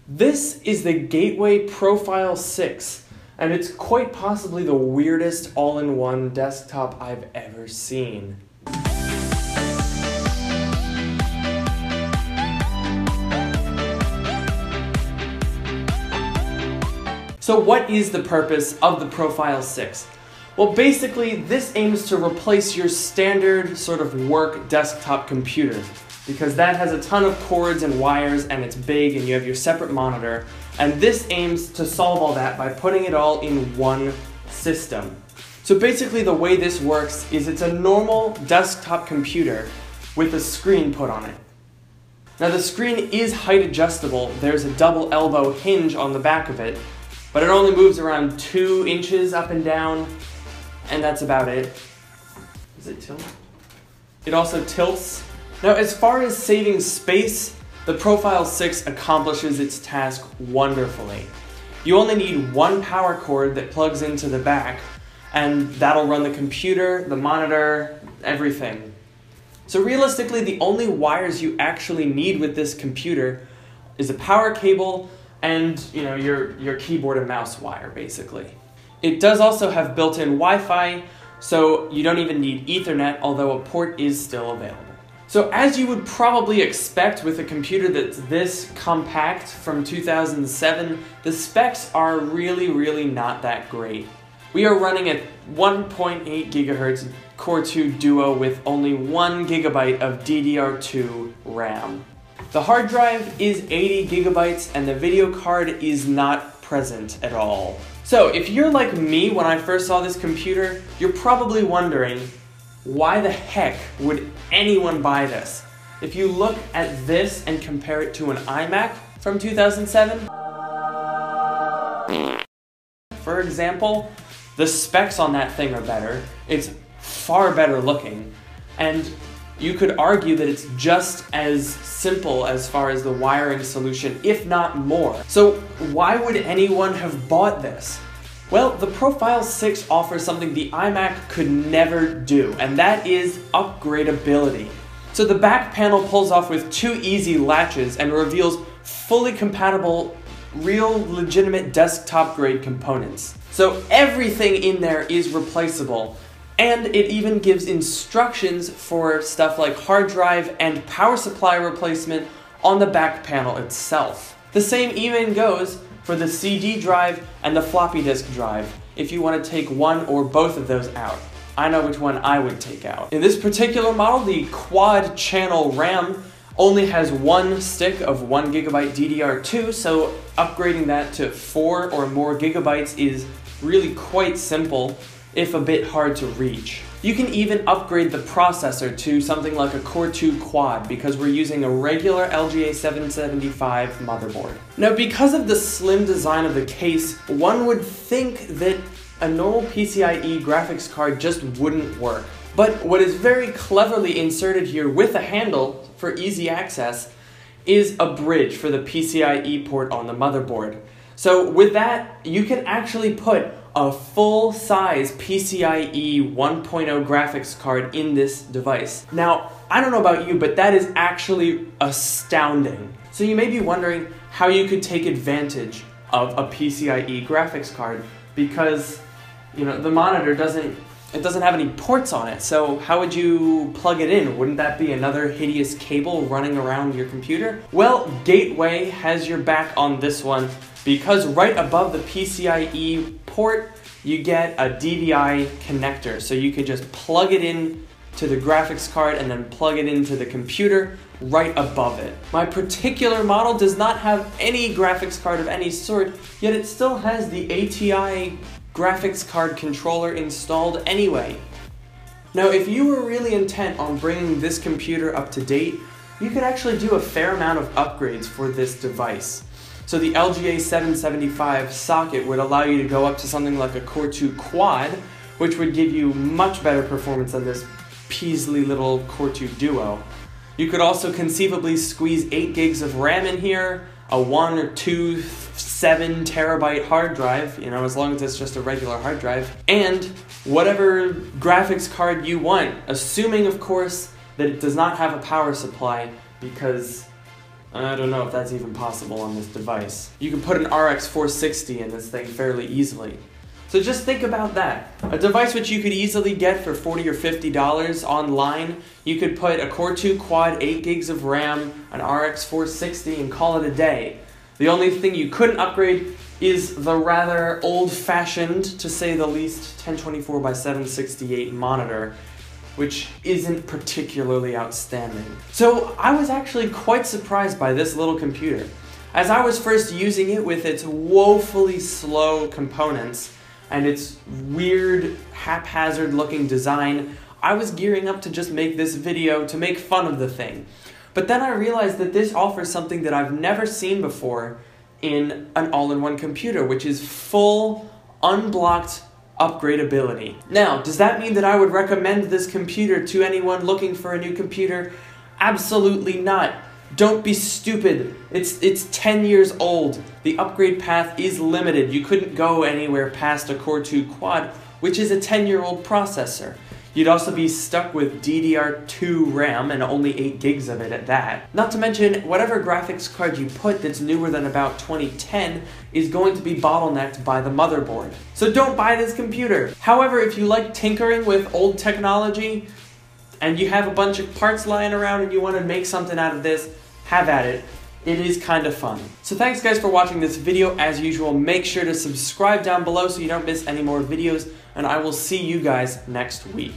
This is the Gateway Profile 6, and it's quite possibly the weirdest all-in-one desktop I've ever seen. So what is the purpose of the Profile 6? Well, basically, this aims to replace your standard sort of work desktop computer, because that has a ton of cords and wires and it's big and you have your separate monitor, and this aims to solve all that by putting it all in one system. So basically the way this works is it's a normal desktop computer with a screen put on it. Now the screen is height adjustable, there's a double elbow hinge on the back of it, but it only moves around 2 inches up and down, and that's about it. Does it tilt? It also tilts. Now, as far as saving space, the Profile 6 accomplishes its task wonderfully. You only need one power cord that plugs into the back, and that'll run the computer, the monitor, everything. So realistically, the only wires you actually need with this computer is a power cable and your keyboard and mouse wire, basically. It does also have built-in Wi-Fi, so you don't even need Ethernet, although a port is still available. So as you would probably expect with a computer that's this compact from 2007, the specs are really not that great. We are running at 1.8 GHz Core 2 Duo with only 1 GB of DDR2 RAM. The hard drive is 80 GB and the video card is not present at all. So if you're like me when I first saw this computer, you're probably wondering, why the heck would anyone buy this? If you look at this and compare it to an iMac from 2007, for example, the specs on that thing are better, it's far better looking, and you could argue that it's just as simple as far as the wiring solution, if not more. So why would anyone have bought this? Well, the Profile 6 offers something the iMac could never do, and that is upgradeability. So the back panel pulls off with 2 easy latches and reveals fully compatible, real legitimate desktop grade components. So everything in there is replaceable. And it even gives instructions for stuff like hard drive and power supply replacement on the back panel itself. The same even goes for the CD drive and the floppy disk drive, if you want to take one or both of those out. I know which one I would take out. In this particular model, the quad channel RAM only has 1 stick of 1 GB DDR2, so upgrading that to 4 or more gigabytes is really quite simple, if a bit hard to reach. You can even upgrade the processor to something like a Core 2 Quad because we're using a regular LGA 775 motherboard. Now, because of the slim design of the case, one would think that a normal PCIe graphics card just wouldn't work. But what is very cleverly inserted here with a handle for easy access is a bridge for the PCIe port on the motherboard. So with that, you can actually put a full-size PCIe 1.0 graphics card in this device. Now, I don't know about you, but that is actually astounding. So you may be wondering how you could take advantage of a PCIe graphics card because, the monitor doesn't have any ports on it, so how would you plug it in? Wouldn't that be another hideous cable running around your computer? Well, Gateway has your back on this one, because right above the PCIe port, you get a DVI connector. So you can just plug it in to the graphics card and then plug it into the computer right above it. My particular model does not have any graphics card of any sort, yet it still has the ATI graphics card controller installed anyway. Now, if you were really intent on bringing this computer up to date, you could actually do a fair amount of upgrades for this device. So the LGA 775 socket would allow you to go up to something like a Core 2 Quad, which would give you much better performance than this Peasly little Core 2 Duo. You could also conceivably squeeze 8 gigs of RAM in here, a 1 or 2 7 terabyte hard drive, as long as it's just a regular hard drive, and whatever graphics card you want, assuming of course that it does not have a power supply, because I don't know if that's even possible on this device. You can put an RX 460 in this thing fairly easily. So just think about that. A device which you could easily get for $40 or $50 online, you could put a Core 2 quad, 8 gigs of RAM, an RX 460, and call it a day. The only thing you couldn't upgrade is the rather old-fashioned, to say the least, 1024 by 768 monitor, which isn't particularly outstanding. So I was actually quite surprised by this little computer. As I was first using it with its woefully slow components and its weird, haphazard looking design, I was gearing up to just make this video to make fun of the thing. But then I realized that this offers something that I've never seen before in an all-in-one computer, which is full, unblocked upgradeability. Now, does that mean that I would recommend this computer to anyone looking for a new computer? Absolutely not. Don't be stupid. It's 10 years old. The upgrade path is limited. You couldn't go anywhere past a Core 2 quad, which is a 10-year-old processor. You'd also be stuck with DDR2 RAM and only 8 gigs of it at that. Not to mention, whatever graphics card you put that's newer than about 2010 is going to be bottlenecked by the motherboard. So don't buy this computer. However, if you like tinkering with old technology and you have a bunch of parts lying around and you want to make something out of this, have at it. It is kind of fun. So thanks guys for watching this video. As usual, make sure to subscribe down below so you don't miss any more videos, and I will see you guys next week.